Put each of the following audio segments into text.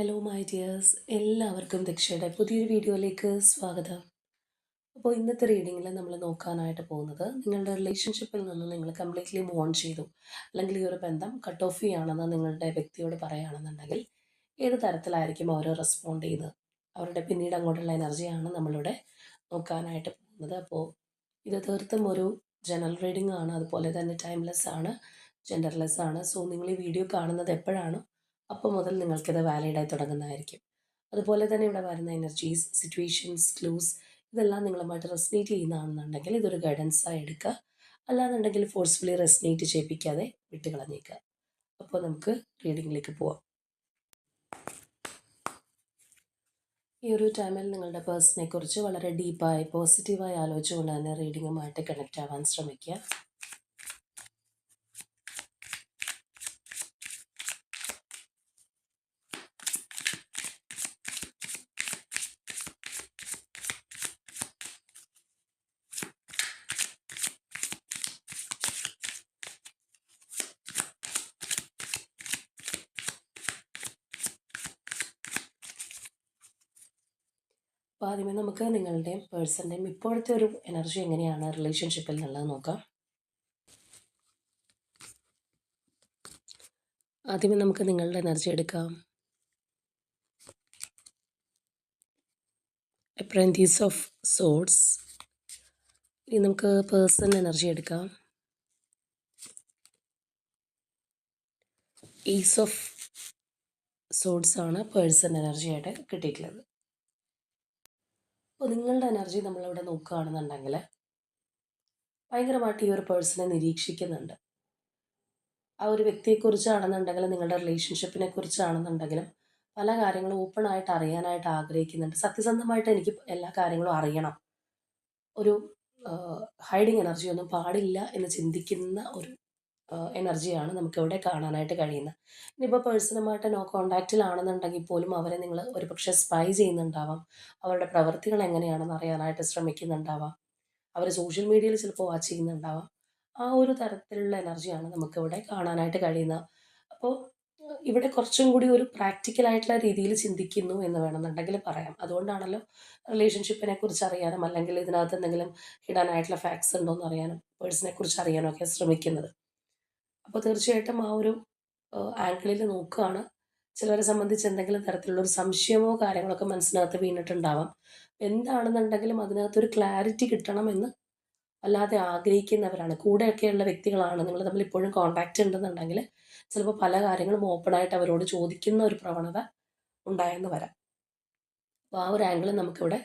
Hello my dears, എല്ലാവർക്കും ദക്ഷയുടെ പുതിയൊരു വീഡിയോയിലേക്ക് സ്വാഗതം. അപ്പോൾ ഇന്നത്തെ റീഡിങ്ങിൽ നമ്മൾ നോക്കാനായിട്ട് പോകുന്നത് നിങ്ങളുടെ റിലേഷൻഷിപ്പിൽ നിന്ന് നിങ്ങൾ കംപ്ലീറ്റ്ലി മൂവ് ഓൺ ചെയ്തു, അല്ലെങ്കിൽ ഈ ഒരു ബന്ധം കട്ട് ഓഫ് ചെയ്യുകയാണെന്ന് നിങ്ങളുടെ വ്യക്തിയോട് പറയുകയാണെന്നുണ്ടെങ്കിൽ ഏത് തരത്തിലായിരിക്കും അവർ റെസ്പോണ്ട് ചെയ്യുന്നത്, അവരുടെ പിന്നീട് അങ്ങോട്ടുള്ള എനർജിയാണ് നമ്മളിവിടെ നോക്കാനായിട്ട് പോകുന്നത്. അപ്പോൾ ഇത് തീർത്തും ഒരു ജനറൽ റീഡിംഗ് ആണ്, അതുപോലെ തന്നെ ടൈംലെസ് ആണ്, ജെൻഡർലെസ് ആണ്. സോ നിങ്ങൾ ഈ വീഡിയോ കാണുന്നത് എപ്പോഴാണോ അപ്പോൾ മുതൽ നിങ്ങൾക്കിത് വാലിഡായി തുടങ്ങുന്നതായിരിക്കും. അതുപോലെ തന്നെ ഇവിടെ വരുന്ന എനർജീസ്, സിറ്റുവേഷൻസ്, ക്ലൂസ് ഇതെല്ലാം നിങ്ങളുമായിട്ട് റെസനേറ്റ് ചെയ്യുന്നതാണെന്നുണ്ടെങ്കിൽ ഇതൊരു ഗൈഡൻസായി എടുക്കുക. അല്ലാന്നുണ്ടെങ്കിൽ ഫോഴ്സ്ഫുള്ളി റെസനേറ്റ് ചെയ്യിപ്പിക്കാതെ വിട്ടുകളഞ്ഞേക്കുക. അപ്പോൾ നമുക്ക് റീഡിങ്ങിലേക്ക് പോവാം. ഈ ഒരു ടൈമിൽ നിങ്ങളുടെ പേഴ്സണെ കുറിച്ച് വളരെ ഡീപ്പായി പോസിറ്റീവായി ആലോചിച്ചുകൊണ്ട് തന്നെ റീഡിങ്ങുമായിട്ട് കണക്റ്റ് ആവാൻ ശ്രമിക്കുക. അപ്പോൾ ആദ്യമേ നമുക്ക് നിങ്ങളുടെയും പേഴ്സൻ്റെയും ഇപ്പോഴത്തെ ഒരു എനർജി എങ്ങനെയാണ് റിലേഷൻഷിപ്പിൽ എന്നുള്ളത് നോക്കാം. ആദ്യമേ നമുക്ക് നിങ്ങളുടെ എനർജി എടുക്കാം. Apprentice of swords. ഇനി നമുക്ക് പേഴ്സൺ എനർജി എടുക്കാം. ഈസ് ഓഫ് സോഡ്സ് ആണ് പേഴ്സൺ എനർജി ആയിട്ട് കിട്ടിയിട്ടുള്ളത്. അപ്പോൾ നിങ്ങളുടെ എനർജി നമ്മളിവിടെ നോക്കുകയാണെന്നുണ്ടെങ്കിൽ ഭയങ്കരമായിട്ട് ഈ ഒരു പേഴ്സണെ നിരീക്ഷിക്കുന്നുണ്ട്. ആ ഒരു വ്യക്തിയെക്കുറിച്ചാണെന്നുണ്ടെങ്കിലും നിങ്ങളുടെ റിലേഷൻഷിപ്പിനെ കുറിച്ചാണെന്നുണ്ടെങ്കിലും പല കാര്യങ്ങളും ഓപ്പൺ ആയിട്ട് അറിയാനായിട്ട് ആഗ്രഹിക്കുന്നുണ്ട്. സത്യസന്ധമായിട്ട് എനിക്ക് എല്ലാ കാര്യങ്ങളും അറിയണം, ഒരു ഹൈഡിങ് എനർജി ഒന്നും പാടില്ല എന്ന് ചിന്തിക്കുന്ന ഒരു എനർജിയാണ് നമുക്കിവിടെ കാണാനായിട്ട് കഴിയുന്നത്. ഇനിയിപ്പോൾ പേഴ്സണുമായിട്ട് നോ കോണ്ടാക്റ്റിലാണെന്നുണ്ടെങ്കിൽ പോലും അവരെ നിങ്ങൾ ഒരു പക്ഷേ സ്പൈ ചെയ്യുന്നുണ്ടാവാം, അവരുടെ പ്രവൃത്തികൾ എങ്ങനെയാണെന്ന് അറിയാനായിട്ട് ശ്രമിക്കുന്നുണ്ടാവാം, അവർ സോഷ്യൽ മീഡിയയിൽ ചിലപ്പോൾ വാച്ച് ചെയ്യുന്നുണ്ടാവാം. ആ ഒരു തരത്തിലുള്ള എനർജിയാണ് നമുക്കിവിടെ കാണാനായിട്ട് കഴിയുന്നത്. അപ്പോൾ ഇവിടെ കുറച്ചും കൂടി ഒരു പ്രാക്ടിക്കലായിട്ടുള്ള രീതിയിൽ ചിന്തിക്കുന്നു എന്ന് വേണമെന്നുണ്ടെങ്കിൽ പറയാം. അതുകൊണ്ടാണല്ലോ റിലേഷൻഷിപ്പിനെ കുറിച്ച് അറിയാനും അല്ലെങ്കിൽ ഇതിനകത്ത് എന്തെങ്കിലും ഹിഡൻ ആയിട്ടുള്ള ഫാക്ട്സ് ഉണ്ടോ എന്ന് അറിയാനും പേഴ്സണെ കുറിച്ച് അറിയാനും ഒക്കെ ശ്രമിക്കുന്നത്. അപ്പോൾ തീർച്ചയായിട്ടും ആ ഒരു ആംഗിളിൽ നോക്കുകയാണ്. ചിലരെ സംബന്ധിച്ച് എന്തെങ്കിലും തരത്തിലുള്ള ഒരു സംശയമോ കാര്യങ്ങളൊക്കെ മനസ്സിനകത്ത് വീണിട്ടുണ്ടാവാം. എന്താണെന്നുണ്ടെങ്കിലും അതിനകത്തൊരു ക്ലാരിറ്റി കിട്ടണമെന്ന് അല്ലാതെ ആഗ്രഹിക്കുന്നവരാണ്. കൂടെയൊക്കെയുള്ള വ്യക്തികളാണ്, നിങ്ങൾ തമ്മിൽ ഇപ്പോഴും കോൺടാക്റ്റ് ഉണ്ടെന്നുണ്ടെങ്കിൽ ചിലപ്പോൾ പല കാര്യങ്ങളും ഓപ്പണായിട്ട് അവരോട് ചോദിക്കുന്ന ഒരു പ്രവണത ഉണ്ടായെന്ന് വരാം. അപ്പോൾ ആ ഒരു ആംഗിൾ നമുക്കിവിടെ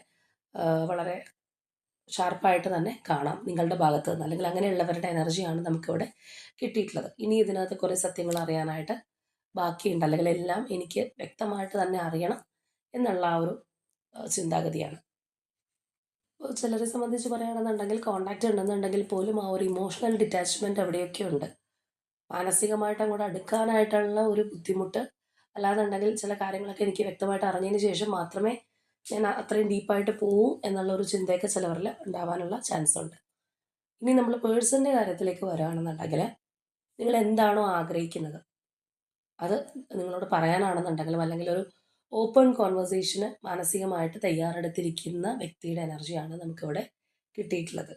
വളരെ ഷാർപ്പായിട്ട് തന്നെ കാണാം നിങ്ങളുടെ ഭാഗത്ത് നിന്ന്, അല്ലെങ്കിൽ അങ്ങനെയുള്ളവരുടെ എനർജിയാണ് നമുക്കിവിടെ കിട്ടിയിട്ടുള്ളത്. ഇനി ഇതിനകത്ത് കുറേ സത്യങ്ങൾ അറിയാനായിട്ട് ബാക്കിയുണ്ട്, അല്ലെങ്കിൽ എല്ലാം എനിക്ക് വ്യക്തമായിട്ട് തന്നെ അറിയണം എന്നുള്ള ആ ഒരു ചിന്താഗതിയാണ്. ചിലരെ സംബന്ധിച്ച് പറയുകയാണെന്നുണ്ടെങ്കിൽ കോണ്ടാക്റ്റ് ഉണ്ടെന്നുണ്ടെങ്കിൽ പോലും ആ ഒരു ഇമോഷണൽ ഡിറ്റാച്ച്മെൻറ്റ് എവിടെയൊക്കെ ഉണ്ട്. മാനസികമായിട്ട് അങ്ങോട്ട് അടുക്കാനായിട്ടുള്ള ഒരു ബുദ്ധിമുട്ട്, അല്ലാന്നുണ്ടെങ്കിൽ ചില കാര്യങ്ങളൊക്കെ എനിക്ക് വ്യക്തമായിട്ട് അറിഞ്ഞതിന് ശേഷം മാത്രമേ ഞാൻ അത്രയും ഡീപ്പായിട്ട് പോവും എന്നുള്ള ഒരു ചിന്തയൊക്കെ ചിലവരിൽ ഉണ്ടാവാനുള്ള ചാൻസ് ഉണ്ട്. ഇനി നമ്മൾ പേഴ്സണിൻ്റെ കാര്യത്തിലേക്ക് വരികയാണെന്നുണ്ടെങ്കിൽ നിങ്ങൾ എന്താണോ ആഗ്രഹിക്കുന്നത് അത് നിങ്ങളോട് പറയാനാണെന്നുണ്ടെങ്കിലും, അല്ലെങ്കിൽ ഒരു ഓപ്പൺ കോൺവെർസേഷന് മാനസികമായിട്ട് തയ്യാറെടുത്തിരിക്കുന്ന വ്യക്തിയുടെ എനർജിയാണ് നമുക്കിവിടെ കിട്ടിയിട്ടുള്ളത്.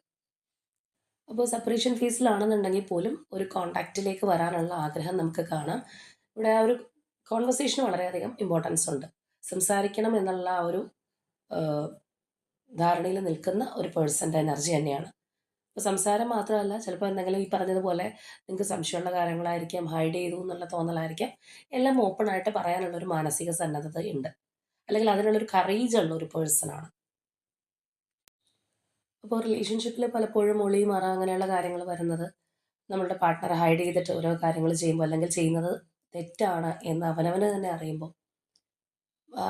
അപ്പോൾ സെപ്പറേഷൻ ഫേസിലാണെന്നുണ്ടെങ്കിൽ പോലും ഒരു കോണ്ടാക്റ്റിലേക്ക് വരാനുള്ള ആഗ്രഹം നമുക്ക് കാണാം. ഇവിടെ ആ ഒരു കോൺവെർസേഷന് വളരെയധികം ഇമ്പോർട്ടൻസ് ഉണ്ട്. സംസാരിക്കണം എന്നുള്ള ആ ഒരു ധാരണയിൽ നിൽക്കുന്ന ഒരു പേഴ്സൻ്റെ എനർജി തന്നെയാണ്. ഇപ്പോൾ സംസാരം മാത്രമല്ല, ചിലപ്പോൾ എന്തെങ്കിലും ഈ പറഞ്ഞതുപോലെ നിങ്ങൾക്ക് സംശയമുള്ള കാര്യങ്ങളായിരിക്കാം, ഹൈഡ് ചെയ്തു എന്നുള്ള തോന്നലായിരിക്കാം, എല്ലാം ഓപ്പണായിട്ട് പറയാനുള്ളൊരു മാനസിക സന്നദ്ധത ഉണ്ട്, അല്ലെങ്കിൽ അതിനുള്ളൊരു കറേജ് ഉള്ള ഒരു പേഴ്സണാണ്. അപ്പോൾ റിലേഷൻഷിപ്പിൽ പലപ്പോഴും ഒളി മറ അങ്ങനെയുള്ള കാര്യങ്ങൾ വരുന്നത് നമ്മളുടെ പാർട്ട്ണർ ഹൈഡ് ചെയ്തിട്ട് ഓരോ കാര്യങ്ങൾ ചെയ്യുമ്പോൾ, അല്ലെങ്കിൽ ചെയ്യുന്നത് തെറ്റാണ് എന്ന് അവനവന് തന്നെ അറിയുമ്പോൾ,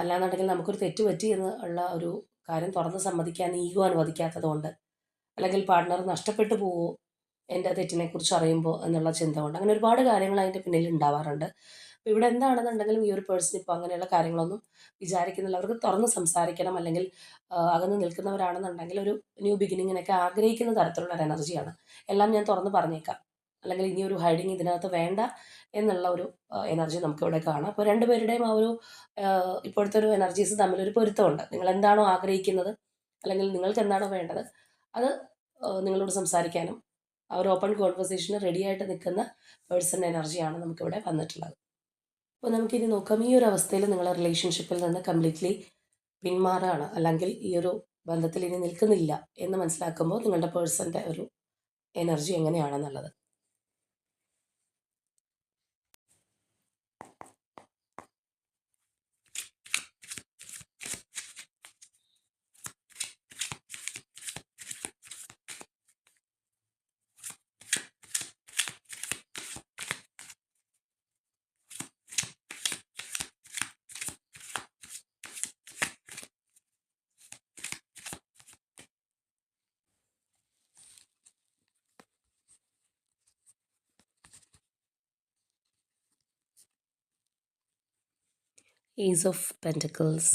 അല്ലാന്നുണ്ടെങ്കിൽ നമുക്കൊരു തെറ്റ് പറ്റി എന്ന് ഉള്ള ഒരു കാര്യം തുറന്ന് സമ്മതിക്കാൻ ഈഗോ അനുവദിക്കാത്തത് കൊണ്ട്, അല്ലെങ്കിൽ പാർട്ട്ണർ നഷ്ടപ്പെട്ടു പോവോ എൻ്റെ തെറ്റിനെക്കുറിച്ച് അറിയുമ്പോൾ എന്നുള്ള ചിന്ത കൊണ്ട്, അങ്ങനെ ഒരുപാട് കാര്യങ്ങൾ അതിൻ്റെ പിന്നിൽ ഉണ്ടാവാറുണ്ട്. അപ്പോൾ ഇവിടെ എന്താണെന്നുണ്ടെങ്കിലും ഈ ഒരു പേഴ്സൺ ഇപ്പോൾ അങ്ങനെയുള്ള കാര്യങ്ങളൊന്നും വിചാരിക്കുന്നില്ല. അവർക്ക് തുറന്ന് സംസാരിക്കണം, അല്ലെങ്കിൽ അകന്ന് നിൽക്കുന്നവരാണെന്നുണ്ടെങ്കിൽ ഒരു ന്യൂ ബിഗിനിങ്ങിനൊക്കെ ആഗ്രഹിക്കുന്ന തരത്തിലുള്ള ഒരു എനർജിയാണ്. എല്ലാം ഞാൻ തുറന്ന് പറഞ്ഞേക്കാം, അല്ലെങ്കിൽ ഇനിയൊരു ഹൈഡിങ് ഇതിനകത്ത് വേണ്ട എന്നുള്ള ഒരു എനർജി നമുക്കിവിടെ കാണാം. അപ്പോൾ രണ്ടുപേരുടെയും ആ ഒരു ഇപ്പോഴത്തെ ഒരു എനർജീസ് തമ്മിലൊരു പൊരുത്തമുണ്ട്. നിങ്ങൾ എന്താണോ ആഗ്രഹിക്കുന്നത് അല്ലെങ്കിൽ നിങ്ങൾക്ക് എന്താണോ വേണ്ടത് അത് നിങ്ങളോട് സംസാരിക്കാനും ആ ഒരു ഓപ്പൺ കോൺവെർസേഷന് റെഡിയായിട്ട് നിൽക്കുന്ന പേഴ്സൺ എനർജിയാണ് നമുക്കിവിടെ വന്നിട്ടുള്ളത്. അപ്പോൾ നമുക്കിനി നോക്കാം, ഈ ഒരു അവസ്ഥയിൽ നിങ്ങൾ റിലേഷൻഷിപ്പിൽ നിന്ന് കംപ്ലീറ്റ്ലി പിന്മാറുകയാണ് അല്ലെങ്കിൽ ഈ ഒരു ബന്ധത്തിൽ ഇനി നിൽക്കുന്നില്ല എന്ന് മനസ്സിലാക്കുമ്പോൾ നിങ്ങളുടെ പേഴ്സൻ്റെ ഒരു എനർജി എങ്ങനെയാണെന്നുള്ളത്. Ace of Pentacles,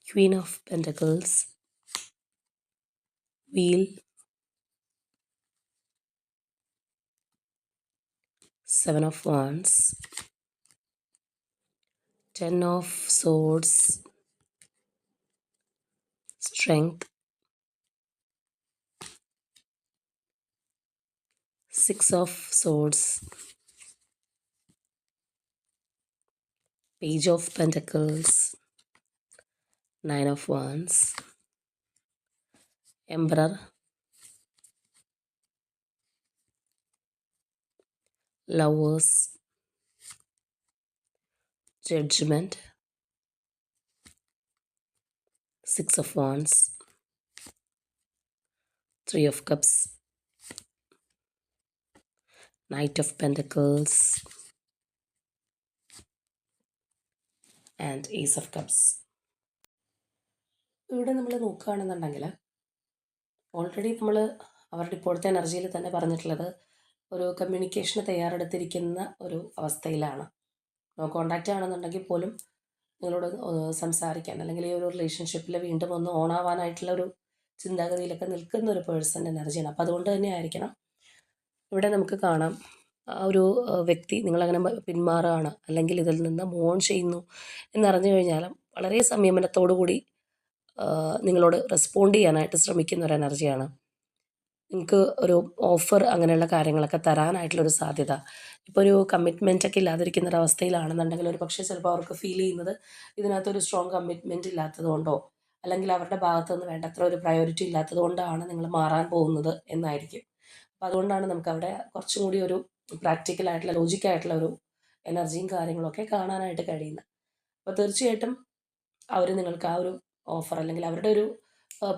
Queen of Pentacles, Wheel, Seven of Wands, Ten of Swords, Strength, Six of Swords, Page of Pentacles, Nine of Wands, Emperor, Lovers, Judgment, Six of Wands, Three of Cups, Knight of Pentacles, and Ace of Cups. ഇവിടെ നമ്മൾ നോക്കുകയാണെന്നുണ്ടെങ്കിൽ already നമ്മൾ അവരുടെ ഇപ്പോഴത്തെ എനർജിയിൽ തന്നെ പറഞ്ഞിട്ടുള്ളത് ഒരു കമ്മ്യൂണിക്കേഷന് തയ്യാറെടുത്തിരിക്കുന്ന ഒരു അവസ്ഥയിലാണ്. നോ കോണ്ടാക്റ്റ് ആണെന്നുണ്ടെങ്കിൽ പോലും നിങ്ങളോട് സംസാരിക്കാൻ അല്ലെങ്കിൽ ഈ ഒരു റിലേഷൻഷിപ്പിൽ വീണ്ടും ഒന്ന് ഓൺ ആവാനായിട്ടുള്ള ഒരു ചിന്താഗതിയിലൊക്കെ നിൽക്കുന്ന ഒരു പേഴ്സൺ എനർജിയാണ്. അപ്പോൾ അതുകൊണ്ട് തന്നെ ആയിരിക്കണം ഇവിടെ നമുക്ക് കാണാം ആ ഒരു വ്യക്തി നിങ്ങളങ്ങനെ പിന്മാറുകയാണ് അല്ലെങ്കിൽ ഇതിൽ നിന്ന് മോൺ ചെയ്യുന്നു എന്നറിഞ്ഞു കഴിഞ്ഞാലും വളരെ സംയമനത്തോടു കൂടി നിങ്ങളോട് റെസ്പോണ്ട് ചെയ്യാനായിട്ട് ശ്രമിക്കുന്ന ഒരു എനർജിയാണ്. നിങ്ങൾക്ക് ഒരു ഓഫർ അങ്ങനെയുള്ള കാര്യങ്ങളൊക്കെ തരാനായിട്ടുള്ളൊരു സാധ്യത. ഇപ്പോൾ ഒരു കമ്മിറ്റ്മെൻറ്റൊക്കെ ഇല്ലാതിരിക്കുന്ന ഒരു അവസ്ഥയിലാണെന്നുണ്ടെങ്കിൽ ഒരു പക്ഷേ ചിലപ്പോൾ അവർക്ക് ഫീൽ ചെയ്യുന്നത് ഇതിനകത്തൊരു സ്ട്രോങ് കമ്മിറ്റ്മെൻറ്റ് ഇല്ലാത്തത് കൊണ്ടോ അല്ലെങ്കിൽ അവരുടെ ഭാഗത്തു നിന്ന് വേണ്ടത്ര ഒരു പ്രയോറിറ്റി ഇല്ലാത്തത് കൊണ്ടാണ് നിങ്ങൾ മാറാൻ പോകുന്നത് എന്നായിരിക്കും. അപ്പോൾ അതുകൊണ്ടാണ് നമുക്കവിടെ കുറച്ചും കൂടി ഒരു പ്രാക്ടിക്കലായിട്ടുള്ള ലോജിക്കായിട്ടുള്ള ഒരു എനർജിയും കാര്യങ്ങളൊക്കെ കാണാനായിട്ട് കഴിയുന്നത്. അപ്പോൾ തീർച്ചയായിട്ടും അവർ നിങ്ങൾക്ക് ആ ഒരു ഓഫർ അല്ലെങ്കിൽ അവരുടെ ഒരു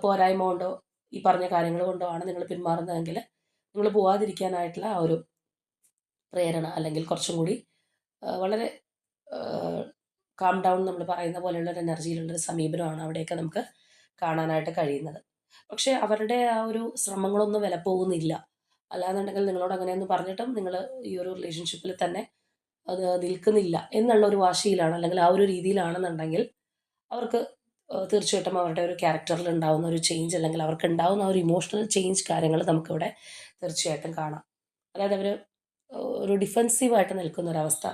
പോരായ്മ കൊണ്ടോ ഈ പറഞ്ഞ കാര്യങ്ങൾ കൊണ്ടോ ആണ് നിങ്ങൾ പിന്മാറുന്നതെങ്കിൽ നിങ്ങൾ പോവാതിരിക്കാനായിട്ടുള്ള ആ ഒരു പ്രേരണ അല്ലെങ്കിൽ കുറച്ചും കൂടി വളരെ കാം ഡൗൺ നമ്മൾ പറയുന്ന പോലെയുള്ളൊരു എനർജിയിലുള്ളൊരു സമീപനമാണ് അവിടെയൊക്കെ നമുക്ക് കാണാനായിട്ട് കഴിയുന്നത്. പക്ഷേ അവരുടെ ആ ഒരു ശ്രമങ്ങളൊന്നും വില പോകുന്നില്ല. അല്ലാന്നുണ്ടെങ്കിൽ നിങ്ങളോട് അങ്ങനെയൊന്നും പറഞ്ഞിട്ടും നിങ്ങൾ ഈ ഒരു റിലേഷൻഷിപ്പിൽ തന്നെ അത് നിൽക്കുന്നില്ല എന്നുള്ള ഒരു വാശിയിലാണ് അല്ലെങ്കിൽ ആ ഒരു രീതിയിലാണെന്നുണ്ടെങ്കിൽ അവർക്ക് തീർച്ചയായിട്ടും അവരുടെ ഒരു ക്യാരക്ടറിൽ ഉണ്ടാകുന്ന ഒരു ചേഞ്ച് അല്ലെങ്കിൽ അവർക്ക് ഉണ്ടാകുന്ന ഒരു ഇമോഷണൽ ചേഞ്ച് കാര്യങ്ങൾ നമുക്കിവിടെ തീർച്ചയായിട്ടും കാണാം. അതായത് അവർ ഒരു ഡിഫെൻസീവായിട്ട് നിൽക്കുന്ന ഒരവസ്ഥ,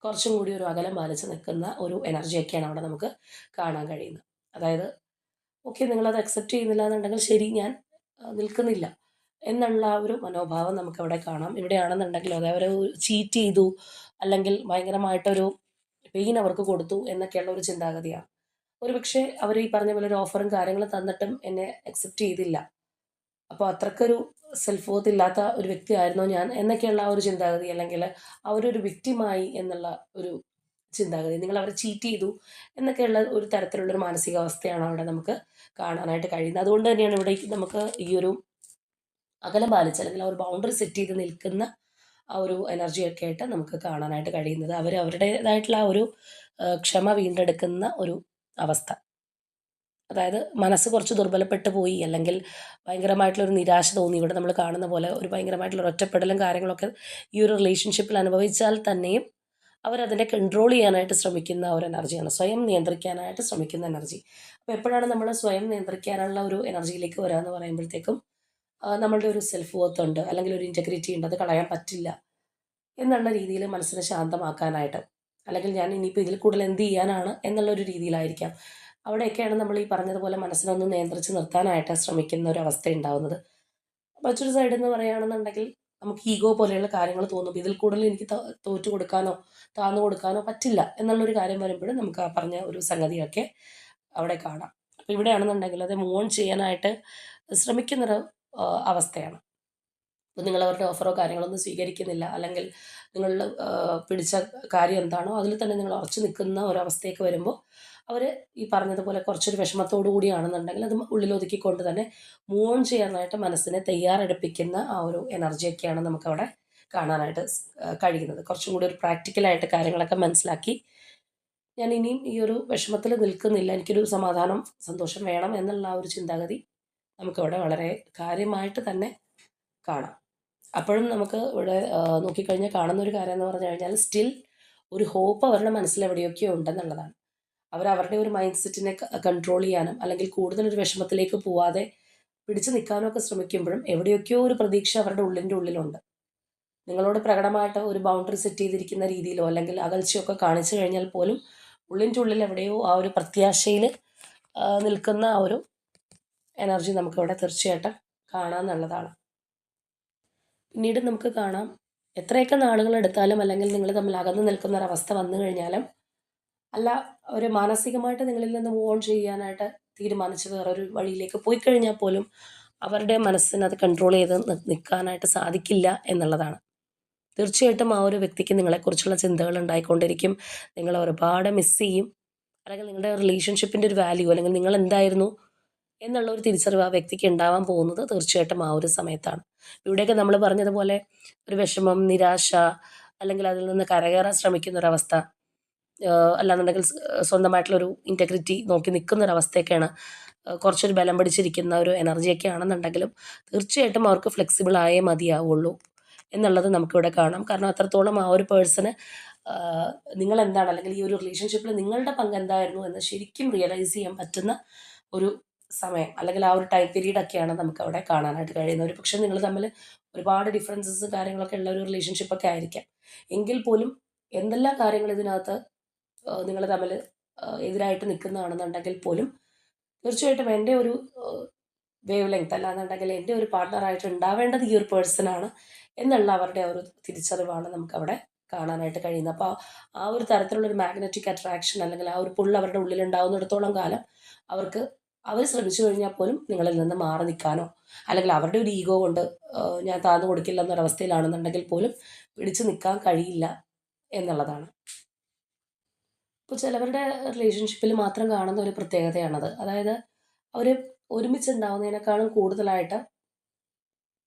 കുറച്ചും കൂടി ഒരു അകലം പാലിച്ച് നിൽക്കുന്ന ഒരു എനർജിയൊക്കെയാണ് അവിടെ നമുക്ക് കാണാൻ കഴിയുന്നത്. അതായത് ഓക്കെ, നിങ്ങളത് അക്സെപ്റ്റ് ചെയ്യുന്നില്ല എന്നുണ്ടെങ്കിൽ ശരി, ഞാൻ നിൽക്കുന്നില്ല എന്നുള്ള ആ ഒരു മനോഭാവം നമുക്കവിടെ കാണാം. ഇവിടെയാണെന്നുണ്ടെങ്കിൽ അതെ അവർ ചീറ്റ് ചെയ്തു അല്ലെങ്കിൽ ഭയങ്കരമായിട്ടൊരു പെയിൻ അവർക്ക് കൊടുത്തു എന്നൊക്കെയുള്ള ഒരു ചിന്താഗതിയാണ്. ഒരുപക്ഷെ അവർ ഈ പറഞ്ഞ പോലെ ഒരു ഓഫറും കാര്യങ്ങളും തന്നിട്ടും എന്നെ അക്സെപ്റ്റ് ചെയ്തില്ല. അപ്പോൾ അത്രയ്ക്കൊരു സെൽഫ് വർത്ത് ഇല്ലാത്ത ഒരു വ്യക്തിയായിരുന്നോ ഞാൻ എന്നൊക്കെയുള്ള ആ ഒരു ചിന്താഗതി അല്ലെങ്കിൽ അവരൊരു വിക്റ്റിമായി എന്നുള്ള ഒരു ചിന്താഗതി, നിങ്ങൾ അവരെ ചീറ്റ് ചെയ്തു എന്നൊക്കെയുള്ള ഒരു തരത്തിലുള്ളൊരു മാനസികാവസ്ഥയാണ് അവിടെ നമുക്ക് കാണാനായിട്ട് കഴിയുന്നത്. അതുകൊണ്ട് തന്നെയാണ് ഇവിടെ നമുക്ക് ഈ ഒരു അകലം പാലിച്ച് അല്ലെങ്കിൽ ആ ഒരു ബൗണ്ടറി സെറ്റ് ചെയ്ത് നിൽക്കുന്ന ആ ഒരു എനർജിയൊക്കെ ആയിട്ട് നമുക്ക് കാണാനായിട്ട് കഴിയുന്നത്. അവർ അവരുടേതായിട്ടുള്ള ആ ഒരു ക്ഷമ വീണ്ടെടുക്കുന്ന ഒരു അവസ്ഥ. അതായത് മനസ്സ് കുറച്ച് ദുർബലപ്പെട്ടു പോയി അല്ലെങ്കിൽ ഭയങ്കരമായിട്ടുള്ളൊരു നിരാശ തോന്നി, ഇവിടെ നമ്മൾ കാണുന്ന പോലെ ഒരു ഭയങ്കരമായിട്ടുള്ള ഒറ്റപ്പെടലും കാര്യങ്ങളൊക്കെ ഈ ഒരു റിലേഷൻഷിപ്പിൽ അനുഭവിച്ചാൽ തന്നെയും അവരതിനെ കൺട്രോൾ ചെയ്യാനായിട്ട് ശ്രമിക്കുന്ന ഒരു എനർജിയാണ്, സ്വയം നിയന്ത്രിക്കാനായിട്ട് ശ്രമിക്കുന്ന എനർജി. അപ്പോൾ എപ്പോഴാണ് നമ്മൾ സ്വയം നിയന്ത്രിക്കാനുള്ള ഒരു എനർജിയിലേക്ക് വരിക എന്ന് പറയുമ്പോഴത്തേക്കും നമ്മളുടെ ഒരു സെൽഫ് വർത്ത് ഉണ്ട്, അല്ലെങ്കിൽ ഒരു ഇൻറ്റഗ്രിറ്റി ഉണ്ട്, അത് കളയാൻ പറ്റില്ല എന്നുള്ള രീതിയിൽ മനസ്സിനെ ശാന്തമാക്കാനായിട്ട്, അല്ലെങ്കിൽ ഞാൻ ഇനിയിപ്പോൾ ഇതിൽ കൂടുതൽ എന്ത് ചെയ്യാനാണ് എന്നുള്ളൊരു രീതിയിലായിരിക്കാം. അവിടെയൊക്കെയാണ് നമ്മൾ ഈ പറഞ്ഞതുപോലെ മനസ്സിനൊന്ന് നിയന്ത്രിച്ച് നിർത്താനായിട്ട് ശ്രമിക്കുന്ന ഒരു അവസ്ഥ ഉണ്ടാവുന്നത്. മറ്റൊരു സൈഡിൽ നിന്ന് പറയുകയാണെന്നുണ്ടെങ്കിൽ നമുക്ക് ഈഗോ പോലെയുള്ള കാര്യങ്ങൾ തോന്നും. ഇതിൽ കൂടുതൽ എനിക്ക് തോറ്റു കൊടുക്കാനോ താന്നു കൊടുക്കാനോ പറ്റില്ല എന്നുള്ളൊരു കാര്യം വരുമ്പോഴും നമുക്ക് ആ പറഞ്ഞ ഒരു സംഗതിയൊക്കെ അവിടെ കാണാം. അപ്പോൾ ഇവിടെയാണെന്നുണ്ടെങ്കിൽ അത് മൂവ് ഓൺ ചെയ്യാനായിട്ട് ശ്രമിക്കുന്നൊരു അവസ്ഥയാണ്. അപ്പോൾ നിങ്ങൾ അവരുടെ ഓഫറോ കാര്യങ്ങളൊന്നും സ്വീകരിക്കുന്നില്ല, അല്ലെങ്കിൽ നിങ്ങൾ പിടിച്ച കാര്യം എന്താണോ അതിൽ തന്നെ നിങ്ങൾ ഉറച്ചു നിൽക്കുന്ന ഒരവസ്ഥയൊക്കെ വരുമ്പോൾ അവർ ഈ പറഞ്ഞതുപോലെ കുറച്ചൊരു വിഷമത്തോടു കൂടിയാണെന്നുണ്ടെങ്കിൽ അത് ഉള്ളിലൊതുക്കിക്കൊണ്ട് തന്നെ മൂവ് ഓൺ ചെയ്യാനായിട്ട് മനസ്സിനെ തയ്യാറെടുപ്പിക്കുന്ന ആ ഒരു എനർജിയൊക്കെയാണ് നമുക്കവിടെ കാണാനായിട്ട് കഴിയുന്നത്. കുറച്ചും കൂടി ഒരു പ്രാക്ടിക്കലായിട്ട് കാര്യങ്ങളൊക്കെ മനസ്സിലാക്കി ഞാൻ ഇനിയും ഈ ഒരു വിഷമത്തിൽ നിൽക്കുന്നില്ല, എനിക്കൊരു സമാധാനം സന്തോഷം വേണം എന്നുള്ള ആ ഒരു ചിന്താഗതി നമുക്കവിടെ വളരെ കാര്യമായിട്ട് തന്നെ കാണാം. അപ്പോഴും നമുക്ക് ഇവിടെ നോക്കിക്കഴിഞ്ഞാൽ കാണുന്ന ഒരു കാര്യം എന്ന് പറഞ്ഞു കഴിഞ്ഞാൽ സ്റ്റിൽ ഒരു ഹോപ്പ് അവരുടെ മനസ്സിൽ എവിടെയൊക്കെയോ ഉണ്ടെന്നുള്ളതാണ്. അവരവരുടെ ഒരു മൈൻഡ് സെറ്റിനെ കൺട്രോൾ ചെയ്യാനും, അല്ലെങ്കിൽ കൂടുതലൊരു വിഷമത്തിലേക്ക് പോവാതെ പിടിച്ചു നിൽക്കാനും ഒക്കെ ശ്രമിക്കുമ്പോഴും എവിടെയൊക്കെയോ ഒരു പ്രതീക്ഷ അവരുടെ ഉള്ളിൻ്റെ ഉള്ളിലുണ്ട്. നിങ്ങളോട് പ്രകടമായിട്ട് ഒരു ബൗണ്ടറി സെറ്റ് ചെയ്തിരിക്കുന്ന രീതിയിലോ അല്ലെങ്കിൽ അകൽച്ചയൊക്കെ കാണിച്ചു കഴിഞ്ഞാൽ പോലും ഉള്ളിൻ്റെ ഉള്ളിൽ എവിടെയോ ആ ഒരു പ്രത്യാശയിൽ നിൽക്കുന്ന ആ ഒരു എനർജി നമുക്കിവിടെ തീർച്ചയായിട്ടും കാണാമെന്നുള്ളതാണ്. പിന്നീട് നമുക്ക് കാണാം, എത്രയൊക്കെ നാളുകൾ എടുത്താലും അല്ലെങ്കിൽ നിങ്ങൾ തമ്മിൽ അകന്നു നിൽക്കുന്ന ഒരവസ്ഥ വന്നു കഴിഞ്ഞാലും, അല്ല ഒരു മാനസികമായിട്ട് നിങ്ങളിൽ നിന്ന് മൂവ് ഓൺ ചെയ്യാനായിട്ട് തീരുമാനിച്ച് വേറൊരു വഴിയിലേക്ക് പോയി കഴിഞ്ഞാൽ പോലും അവരുടെ മനസ്സിന് അത് കൺട്രോൾ ചെയ്ത് നിൽക്കാനായിട്ട് സാധിക്കില്ല എന്നുള്ളതാണ്. തീർച്ചയായിട്ടും ആ ഒരു വ്യക്തിക്ക് നിങ്ങളെക്കുറിച്ചുള്ള ചിന്തകൾ ഉണ്ടായിക്കൊണ്ടിരിക്കും. നിങ്ങളെ ഒരുപാട് മിസ് ചെയ്യും, അല്ലെങ്കിൽ നിങ്ങളുടെ റിലേഷൻഷിപ്പിൻ്റെ ഒരു വാല്യൂ, അല്ലെങ്കിൽ നിങ്ങൾ എന്തായിരുന്നു എന്നുള്ള ഒരു തിരിച്ചറിവ് ആ വ്യക്തിക്ക് ഉണ്ടാവാൻ പോകുന്നത് തീർച്ചയായിട്ടും ആ ഒരു സമയത്താണ്. ഇവിടെയൊക്കെ നമ്മൾ പറഞ്ഞതുപോലെ ഒരു വിഷമം, നിരാശ, അല്ലെങ്കിൽ അതിൽ നിന്ന് കരകയറാൻ ശ്രമിക്കുന്ന ഒരവസ്ഥ, അല്ലാന്നുണ്ടെങ്കിൽ സ്വന്തമായിട്ടുള്ളൊരു ഇൻറ്റഗ്രിറ്റി നോക്കി നിൽക്കുന്ന ഒരവസ്ഥയൊക്കെയാണ്. കുറച്ചൊരു ബലം പിടിച്ചിരിക്കുന്ന ഒരു എനർജിയൊക്കെ ആണെന്നുണ്ടെങ്കിലും തീർച്ചയായിട്ടും അവർക്ക് ഫ്ലെക്സിബിൾ ആയേ മതിയാവുള്ളൂ എന്നുള്ളത് നമുക്കിവിടെ കാണാം. കാരണം അത്രത്തോളം ആ ഒരു പേഴ്സണ് നിങ്ങളെന്താണ്, അല്ലെങ്കിൽ ഈ ഒരു റിലേഷൻഷിപ്പിൽ നിങ്ങളുടെ പങ്ക് എന്തായിരുന്നു എന്ന് ശരിക്കും റിയലൈസ് ചെയ്യാൻ പറ്റുന്ന ഒരു സമയം, അല്ലെങ്കിൽ ആ ഒരു ടൈം പീരീഡൊക്കെയാണ് നമുക്കവിടെ കാണാനായിട്ട് കഴിയുന്നത്. ഒരു പക്ഷേ നിങ്ങൾ തമ്മിൽ ഒരുപാട് ഡിഫറൻസസ് കാര്യങ്ങളൊക്കെ ഉള്ള ഒരു റിലേഷൻഷിപ്പൊക്കെ ആയിരിക്കാം. എങ്കിൽ പോലും എന്തെല്ലാം കാര്യങ്ങൾ ഇതിനകത്ത് നിങ്ങൾ തമ്മിൽ എതിരായിട്ട് നിൽക്കുന്നതാണെന്നുണ്ടെങ്കിൽ പോലും തീർച്ചയായിട്ടും എൻ്റെ ഒരു വേവ് ലെങ്ത് അല്ലാന്നുണ്ടെങ്കിൽ എൻ്റെ ഒരു പാർട്ട്ണറായിട്ട് ഉണ്ടാവേണ്ടത് ഈ ഒരു പേഴ്സണാണ് എന്നുള്ള അവരുടെ ഒരു തിരിച്ചറിവാണ് നമുക്കവിടെ കാണാനായിട്ട് കഴിയുന്നത്. അപ്പോൾ ആ ഒരു തരത്തിലുള്ളൊരു മാഗ്നറ്റിക് അട്രാക്ഷൻ, അല്ലെങ്കിൽ ആ ഒരു പുൾ അവരുടെ ഉള്ളിലുണ്ടാവുന്നിടത്തോളം കാലം അവർക്ക് അവർ ശ്രമിച്ചു കഴിഞ്ഞാൽ പോലും നിങ്ങളിൽ നിന്ന് മാറി നിൽക്കാനോ, അല്ലെങ്കിൽ അവരുടെ ഒരു ഈഗോ കൊണ്ട് ഞാൻ താഴ്ന്നു കൊടുക്കില്ല എന്നൊരവസ്ഥയിലാണെന്നുണ്ടെങ്കിൽ പോലും പിടിച്ചു നിൽക്കാൻ കഴിയില്ല എന്നുള്ളതാണ്. ഇപ്പോൾ ചിലവരുടെ റിലേഷൻഷിപ്പിൽ മാത്രം കാണുന്ന ഒരു പ്രത്യേകതയാണത്. അതായത് അവർ ഒരുമിച്ചുണ്ടാവുന്നതിനേക്കാളും കൂടുതലായിട്ട്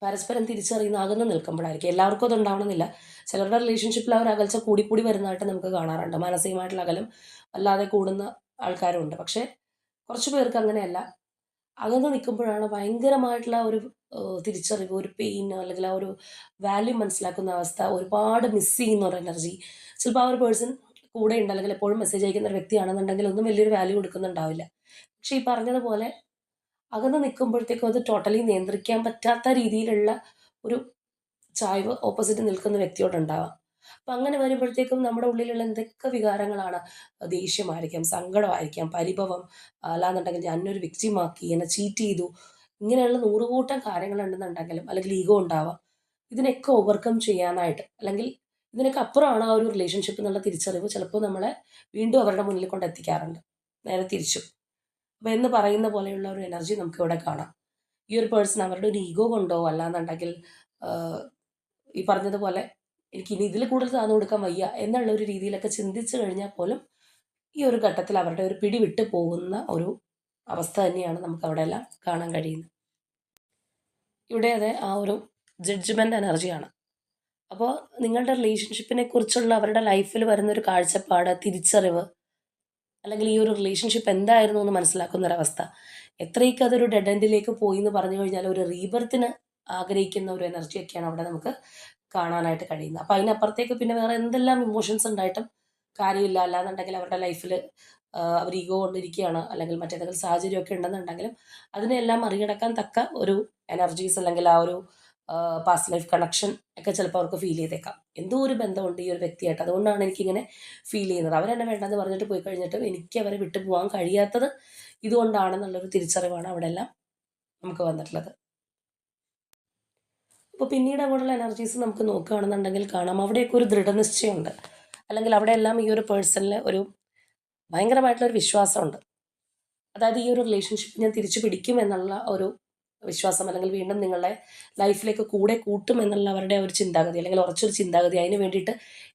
പരസ്പരം തിരിച്ചറിയുന്ന അകന്ന് നിൽക്കുമ്പോഴായിരിക്കും. എല്ലാവർക്കും അത് ഉണ്ടാവണമെന്നില്ല. ചിലരുടെ റിലേഷൻഷിപ്പിൽ ആ ഒരു അകൽച്ച കൂടിക്കൂടി വരുന്നതായിട്ട് നമുക്ക് കാണാറുണ്ട്. മാനസികമായിട്ടുള്ള അകലം വല്ലാതെ കൂടുന്ന ആൾക്കാരുമുണ്ട്. പക്ഷേ കുറച്ച് പേർക്ക് അങ്ങനെയല്ല. അകന്ന് നിൽക്കുമ്പോഴാണ് ഭയങ്കരമായിട്ടുള്ള ഒരു തിരിച്ചറിവ്, ഒരു പെയിൻ, അല്ലെങ്കിൽ ആ ഒരു വാല്യൂ മനസ്സിലാക്കുന്ന അവസ്ഥ, ഒരുപാട് മിസ് ചെയ്യുന്ന ഒരു എനർജി. ചിലപ്പോൾ ആ ഒരു പേഴ്സൺ കൂടെയുണ്ട്, അല്ലെങ്കിൽ എപ്പോഴും മെസ്സേജ് അയക്കുന്ന ഒരു വ്യക്തിയാണെന്നുണ്ടെങ്കിൽ ഒന്നും വലിയൊരു വാല്യൂ കൊടുക്കുന്നുണ്ടാവില്ല. പക്ഷേ ഈ പറഞ്ഞതുപോലെ അകന്ന് നിൽക്കുമ്പോഴത്തേക്കും അത് ടോട്ടലി നിയന്ത്രിക്കാൻ പറ്റാത്ത രീതിയിലുള്ള ഒരു ചായ്വ് ഓപ്പോസിറ്റ് നിൽക്കുന്ന വ്യക്തിയോടുണ്ടാവാം. അപ്പം അങ്ങനെ വരുമ്പോഴത്തേക്കും നമ്മുടെ ഉള്ളിലുള്ള എന്തൊക്കെ വികാരങ്ങളാണ്, ദേഷ്യമായിരിക്കാം, സങ്കടമായിരിക്കാം, പരിഭവം, അല്ലാന്നുണ്ടെങ്കിൽ എന്നൊരു വിക്റ്റിമാക്കി, എന്നെ ചീറ്റ് ചെയ്തു, ഇങ്ങനെയുള്ള നൂറുകൂട്ടം കാര്യങ്ങളുണ്ടെന്നുണ്ടെങ്കിലും, അല്ലെങ്കിൽ ഈഗോ ഉണ്ടാവാം. ഇതിനൊക്കെ ഓവർകം ചെയ്യാനായിട്ട്, അല്ലെങ്കിൽ ഇതിനൊക്കെ അപ്പുറമാണ് ആ ഒരു റിലേഷൻഷിപ്പ് എന്നുള്ള തിരിച്ചറിവ് ചിലപ്പോൾ നമ്മളെ വീണ്ടും അവരുടെ മുന്നിൽ കൊണ്ടെത്തിക്കാറുണ്ട്. നേരെ തിരിച്ചും. അപ്പോൾ എന്ന് പറയുന്ന പോലെയുള്ള ഒരു എനർജി നമുക്കിവിടെ കാണാം. ഈ ഒരു പേഴ്സൺ അവരുടെ ഒരു ഈഗോ കൊണ്ടോ അല്ലാന്നുണ്ടെങ്കിൽ ഈ പറഞ്ഞതുപോലെ എനിക്കിനി ഇതിൽ കൂടുതൽ താഴ്ന്നു കൊടുക്കാൻ വയ്യ എന്നുള്ള ഒരു രീതിയിലൊക്കെ ചിന്തിച്ചു കഴിഞ്ഞാൽ പോലും ഈ ഒരു ഘട്ടത്തിൽ അവരുടെ ഒരു പിടി വിട്ട് പോകുന്ന ഒരു അവസ്ഥ തന്നെയാണ് നമുക്കവിടെ എല്ലാം കാണാൻ കഴിയുന്നത്. ഇവിടെ അതെ ആ ഒരു ജഡ്ജ്മെൻ്റ് എനർജിയാണ്. അപ്പോൾ നിങ്ങളുടെ റിലേഷൻഷിപ്പിനെ കുറിച്ചുള്ള അവരുടെ ലൈഫിൽ വരുന്നൊരു കാഴ്ചപ്പാട്, തിരിച്ചറിവ്, അല്ലെങ്കിൽ ഈ ഒരു റിലേഷൻഷിപ്പ് എന്തായിരുന്നു എന്ന് മനസ്സിലാക്കുന്ന ഒരവസ്ഥ, എത്രയൊക്കെ അതൊരു ഡെഡ് എൻഡിലേക്ക് പോയി എന്ന് പറഞ്ഞു കഴിഞ്ഞാൽ ഒരു റീബർത്തിന് ആഗ്രഹിക്കുന്ന ഒരു എനർജിയൊക്കെയാണ് അവിടെ നമുക്ക് കാണാനായിട്ട് കഴിയുന്നത്. അപ്പോൾ അതിനപ്പുറത്തേക്ക് പിന്നെ വേറെ എന്തെല്ലാം ഇമോഷൻസ് ഉണ്ടായിട്ടും കാര്യമില്ല. അല്ലാന്നുണ്ടെങ്കിൽ അവരുടെ ലൈഫിൽ അവർ ഈഗോ കൊണ്ടിരിക്കുകയാണ്, അല്ലെങ്കിൽ മറ്റേതെങ്കിലും സാഹചര്യമൊക്കെ ഉണ്ടെന്നുണ്ടെങ്കിലും അതിനെല്ലാം മറികടക്കാൻ തക്ക ഒരു എനർജീസ്, അല്ലെങ്കിൽ ആ ഒരു പാസ്റ്റ് ലൈഫ് കണക്ഷൻ ഒക്കെ ചിലപ്പോൾ അവർക്ക് ഫീൽ ചെയ്തേക്കാം. എന്തോ ഒരു ബന്ധമുണ്ട് ഈ ഒരു വ്യക്തിയായിട്ട്. അതുകൊണ്ടാണ് എനിക്കിങ്ങനെ ഫീൽ ചെയ്യുന്നത്. അവരെന്നെ വേണ്ടെന്ന് പറഞ്ഞിട്ട് പോയി കഴിഞ്ഞിട്ട് എനിക്ക് അവരെ വിട്ടു പോകാൻ കഴിയാത്തത് ഇതുകൊണ്ടാണെന്നുള്ളൊരു തിരിച്ചറിവാണ് അവിടെ എല്ലാം നമുക്ക് വന്നിട്ടുള്ളത്. അപ്പോൾ പിന്നീട് അങ്ങോട്ടുള്ള എനർജീസ് നമുക്ക് നോക്കുകയാണെന്നുണ്ടെങ്കിൽ കാണാം, അവിടെയൊക്കെ ഒരു ദൃഢനിശ്ചയമുണ്ട്. അല്ലെങ്കിൽ അവിടെയെല്ലാം ഈ ഒരു പേഴ്സണിൽ ഒരു ഭയങ്കരമായിട്ടുള്ളൊരു വിശ്വാസമുണ്ട്. അതായത് ഈ ഒരു റിലേഷൻഷിപ്പ് ഞാൻ തിരിച്ചു പിടിക്കും എന്നുള്ള ഒരു വിശ്വാസം, അല്ലെങ്കിൽ വീണ്ടും നിങ്ങളുടെ ലൈഫിലേക്ക് കൂടെ കൂട്ടും എന്നുള്ള അവരുടെ ഒരു ചിന്താഗതി, അല്ലെങ്കിൽ ഉറച്ചൊരു ചിന്താഗതി, അതിന് വേണ്ടിയിട്ട്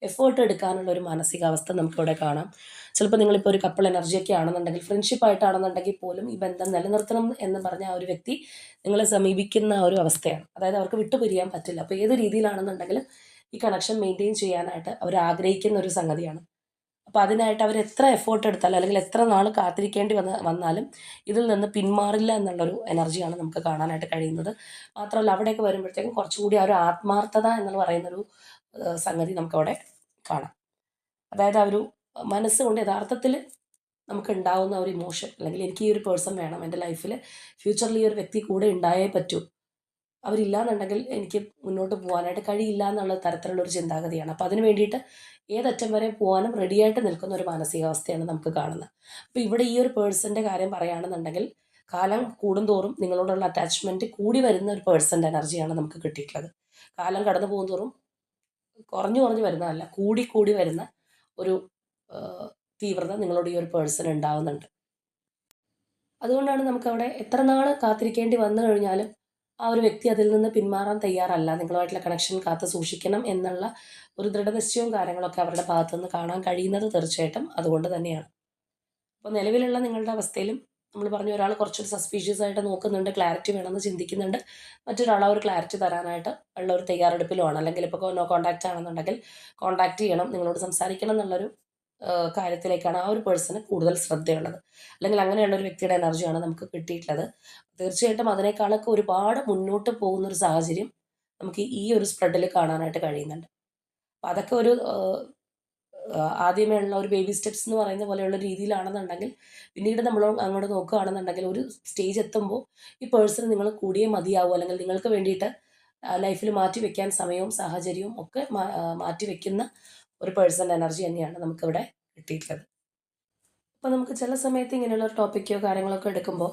എഫേർട്ട് എടുക്കാനുള്ള ഒരു മാനസികാവസ്ഥ നമുക്കിവിടെ കാണാം. ചിലപ്പോൾ നിങ്ങളിപ്പോൾ ഒരു കപ്പിൾ എനർജിയൊക്കെ ആണെന്നുണ്ടെങ്കിൽ, ഫ്രണ്ട്ഷിപ്പ് ആയിട്ടാണെന്നുണ്ടെങ്കിൽ പോലും ഈ ബന്ധം നിലനിർത്തണം എന്ന് പറഞ്ഞ ആ ഒരു വ്യക്തി നിങ്ങളെ സമീപിക്കുന്ന ആ ഒരു അവസ്ഥയാണ്. അതായത് അവർക്ക് വിട്ടുപിരിയാൻ പറ്റില്ല. അപ്പോൾ ഏത് രീതിയിലാണെന്നുണ്ടെങ്കിലും ഈ കണക്ഷൻ മെയിൻറ്റെയിൻ ചെയ്യാനായിട്ട് അവർ ആഗ്രഹിക്കുന്ന ഒരു സംഗതിയാണ്. അപ്പോൾ അതിനായിട്ട് അവർ എത്ര എഫേർട്ട് എടുത്താലും, അല്ലെങ്കിൽ എത്ര നാൾ കാത്തിരിക്കേണ്ടി വന്നാലും ഇതിൽ നിന്ന് പിന്മാറില്ല എന്നുള്ളൊരു എനർജിയാണ് നമുക്ക് കാണാനായിട്ട് കഴിയുന്നത്. മാത്രമല്ല അവിടെയൊക്കെ വരുമ്പോഴത്തേക്കും കുറച്ചും കൂടി ആ ഒരു ആത്മാർത്ഥത എന്ന് പറയുന്നൊരു സംഗതി നമുക്കവിടെ കാണാം. അതായത് ആ ഒരു മനസ്സുകൊണ്ട് യഥാർത്ഥത്തിൽ നമുക്ക് ഉണ്ടാവുന്ന ഒരു ഇമോഷൻ, അല്ലെങ്കിൽ എനിക്ക് ഈ ഒരു പേഴ്സൺ വേണം എൻ്റെ ലൈഫിൽ, ഫ്യൂച്ചറിൽ ഈ ഒരു വ്യക്തി കൂടെ ഉണ്ടായേ പറ്റൂ, അവരില്ലാന്നുണ്ടെങ്കിൽ എനിക്ക് മുന്നോട്ട് പോകാനായിട്ട് കഴിയില്ല എന്നുള്ള തരത്തിലുള്ളൊരു ചിന്താഗതിയാണ്. അപ്പോൾ അതിന് വേണ്ടിയിട്ട് ഏതറ്റം വരെ പോകാനും റെഡിയായിട്ട് നിൽക്കുന്ന ഒരു മാനസികാവസ്ഥയാണ് നമുക്ക് കാണുന്നത്. അപ്പോൾ ഇവിടെ ഈ ഒരു പേഴ്സൻ്റെ കാര്യം പറയുകയാണെന്നുണ്ടെങ്കിൽ, കാലം കൂടുന്തോറും നിങ്ങളോടുള്ള അറ്റാച്ച്മെൻറ്റ് കൂടി വരുന്ന ഒരു പേഴ്സൻ്റെ എനർജിയാണ് നമുക്ക് കിട്ടിയിട്ടുള്ളത്. കാലം കടന്നു പോകുന്തോറും കുറഞ്ഞു കുറഞ്ഞു വരുന്നതല്ല, കൂടി കൂടി വരുന്ന ഒരു തീവ്രത നിങ്ങളോട് ഈ ഒരു പേഴ്സൺ ഉണ്ടാവുന്നുണ്ട്. അതുകൊണ്ടാണ് നമുക്കവിടെ എത്ര നാൾ കാത്തിരിക്കേണ്ടി വന്നു കഴിഞ്ഞാലും ആ ഒരു വ്യക്തി അതിൽ നിന്ന് പിന്മാറാൻ തയ്യാറല്ല. നിങ്ങളുമായിട്ടുള്ള കണക്ഷൻ കാത്തു സൂക്ഷിക്കണം എന്നുള്ള ഒരു ദൃഢനിശ്ചയവും കാര്യങ്ങളൊക്കെ അവരുടെ ഭാഗത്തു നിന്ന് കാണാൻ കഴിയുന്നത് തീർച്ചയായിട്ടും അതുകൊണ്ട് തന്നെയാണ്. അപ്പോൾ നിലവിലുള്ള നിങ്ങളുടെ അവസ്ഥയിലും നമ്മൾ പറഞ്ഞു, ഒരാൾ കുറച്ചൊരു സസ്പീഷ്യസ് ആയിട്ട് നോക്കുന്നുണ്ട്, ക്ലാരിറ്റി വേണമെന്ന് ചിന്തിക്കുന്നുണ്ട്. മറ്റൊരാൾ ആ ഒരു ക്ലാരിറ്റി തരാനായിട്ട് ഉള്ള ഒരു തയ്യാറെടുപ്പിലുമാണ്. അല്ലെങ്കിൽ ഇപ്പോൾ നോ കോൺടാക്റ്റ് ആണെന്നുണ്ടെങ്കിൽ കോൺടാക്റ്റ് ചെയ്യണം, നിങ്ങളോട് സംസാരിക്കണം എന്നുള്ളൊരു കാര്യത്തിലേക്കാണ് ആ ഒരു പേഴ്സണ് കൂടുതൽ ശ്രദ്ധയുള്ളത്. അല്ലെങ്കിൽ അങ്ങനെയുള്ള ഒരു വ്യക്തിയുടെ എനർജിയാണ് നമുക്ക് കിട്ടിയിട്ടുള്ളത്. തീർച്ചയായിട്ടും അതിനേക്കാളൊക്കെ ഒരുപാട് മുന്നോട്ട് പോകുന്നൊരു സാഹചര്യം നമുക്ക് ഈ ഒരു സ്പ്രെഡിൽ കാണാനായിട്ട് കഴിയുന്നുണ്ട്. അപ്പോൾ അതൊക്കെ ഒരു ആദ്യമേ ഉള്ള ഒരു ബേബി സ്റ്റെപ്സ് എന്ന് പറയുന്ന പോലെയുള്ള രീതിയിലാണെന്നുണ്ടെങ്കിൽ, പിന്നീട് നമ്മൾ അങ്ങോട്ട് നോക്കുകയാണെന്നുണ്ടെങ്കിൽ ഒരു സ്റ്റേജ് എത്തുമ്പോൾ ഈ പേഴ്സൺ നിങ്ങൾ കൂടിയേ മതിയാവും, അല്ലെങ്കിൽ നിങ്ങൾക്ക് വേണ്ടിയിട്ട് ലൈഫിൽ മാറ്റി വെക്കാൻ സമയവും സാഹചര്യവും ഒക്കെ മാറ്റി വെക്കുന്ന ഒരു പേഴ്സൺ എനർജി തന്നെയാണ് നമുക്കിവിടെ കിട്ടിയിട്ടുള്ളത്. അപ്പോൾ നമുക്ക് ചില സമയത്ത് ഇങ്ങനെയുള്ള ടോപ്പിക്കോ കാര്യങ്ങളൊക്കെ എടുക്കുമ്പോൾ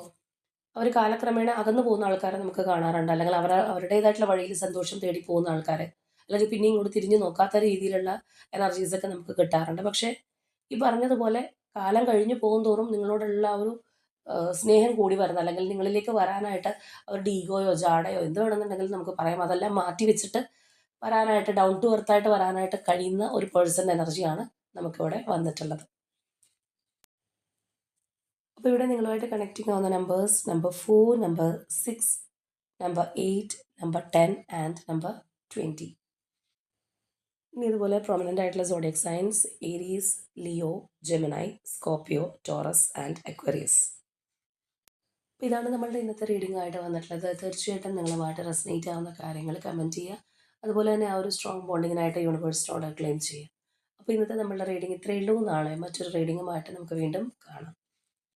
അവർ കാലക്രമേണ അകന്നു പോകുന്ന ആൾക്കാരെ നമുക്ക് കാണാറുണ്ട്. അല്ലെങ്കിൽ അവരുടേതായിട്ടുള്ള വഴിയിൽ സന്തോഷം തേടി പോകുന്ന ആൾക്കാരെ, അല്ലെങ്കിൽ പിന്നെയും ഇങ്ങോട്ട് തിരിഞ്ഞു നോക്കാത്ത രീതിയിലുള്ള എനർജീസൊക്കെ നമുക്ക് കിട്ടാറുണ്ട്. പക്ഷേ ഈ പറഞ്ഞതുപോലെ കാലം കഴിഞ്ഞു പോകുന്തോറും നിങ്ങളോടുള്ള ആ ഒരു സ്നേഹം കൂടി വരുന്ന, അല്ലെങ്കിൽ നിങ്ങളിലേക്ക് വരാനായിട്ട് അവരുടെ ഈഗോയോ ജാടയോ എന്ത് വേണമെന്നുണ്ടെങ്കിലും നമുക്ക് പറയാം, അതെല്ലാം മാറ്റി വെച്ചിട്ട് വരാനായിട്ട്, ഡൗൺ ടു എർത്ത് ആയിട്ട് വരാനായിട്ട് കഴിയുന്ന ഒരു പേഴ്സൺ എനർജിയാണ് നമുക്കിവിടെ വന്നിട്ടുള്ളത്. അപ്പോൾ ഇവിടെ നിങ്ങളുമായിട്ട് കണക്റ്റിംഗ് ആവുന്ന numbers number 4, number 6, number 8, number 10 and number 20. ഇനി ഇതുപോലെ പ്രൊമിനൻ്റ് ആയിട്ടുള്ള zodiac signs Aries, Leo, Gemini, Scorpio, Taurus and Aquarius. അപ്പോൾ ഇതാണ് നമ്മളുടെ ഇന്നത്തെ റീഡിംഗ് ആയിട്ട് വന്നിട്ടുള്ളത്. തീർച്ചയായിട്ടും നിങ്ങളുമായിട്ട് റെസനേറ്റ് ആവുന്ന കാര്യങ്ങൾ കമൻറ്റ് ചെയ്യുക. അതുപോലെ തന്നെ ആ ഒരു സ്ട്രോങ് ബോണ്ടിങ്ങിനായിട്ട് യൂണിവേഴ്സിനോട് ക്ലെയിം ചെയ്യുക. അപ്പോൾ ഇന്നത്തെ നമ്മളുടെ റീഡിംഗ് ഇത്രയേ ഉള്ളൂ. നാളെ മറ്റൊരു റീഡിങ്ങുമായിട്ട് നമുക്ക് വീണ്ടും കാണാം.